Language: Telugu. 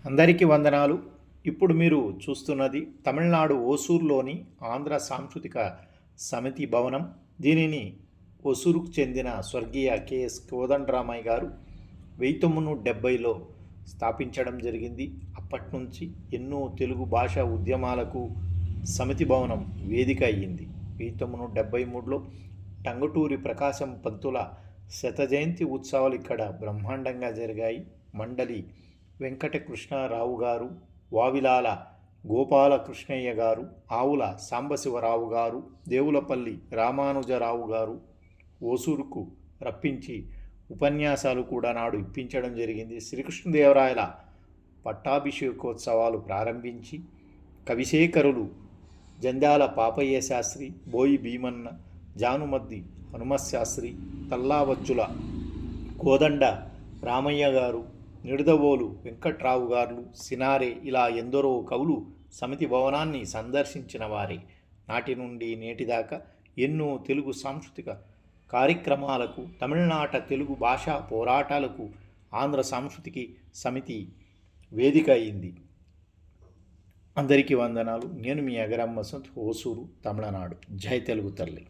అందరికీ వందనాలు. ఇప్పుడు మీరు చూస్తున్నది తమిళనాడు ఓసూరులోని ఆంధ్ర సాంస్కృతిక సమితి భవనం. దీనిని ఓసూరుకు చెందిన స్వర్గీయ కెఎస్ కోదండరామయ్య గారు 1970లో స్థాపించడం జరిగింది. అప్పటి నుంచి ఎన్నో తెలుగు భాషా ఉద్యమాలకు సమితి భవనం వేదిక అయ్యింది. 1973లో టంగుటూరి ప్రకాశం పంతుల శత జయంతి ఉత్సవాలు ఇక్కడ బ్రహ్మాండంగా జరిగాయి. మండలి వెంకటకృష్ణారావు గారు, వావిలాల గోపాలకృష్ణయ్య గారు, ఆవుల సాంబశివరావు గారు, దేవులపల్లి రామానుజరావు గారు ఓసూరుకు రప్పించి ఉపన్యాసాలు కూడా నాడు ఇప్పించడం జరిగింది. శ్రీకృష్ణదేవరాయల పట్టాభిషేకోత్సవాలు ప్రారంభించి కవిశేఖరులు జంధ్యాల పాపయ్య శాస్త్రి, బోయి భీమన్న, జానుమద్ది హనుమశాస్త్రి, తల్లావజ్జుల కోదండ రామయ్య గారు, నిడదవోలు వెంకట్రావు గారు, సినారే ఇలా ఎందరో కవులు సమితి భవనాన్ని సందర్శించిన వారే. నాటి నుండి నేటిదాకా ఎన్నో తెలుగు సాంస్కృతిక కార్యక్రమాలకు, తమిళనాట తెలుగు భాషా పోరాటాలకు ఆంధ్ర సాంస్కృతిక సమితి వేదిక అయింది. అందరికీ వందనాలు. నేను మీ అగరం వసంత్, ఓసూరు, తమిళనాడు. జై తెలుగు తల్లి.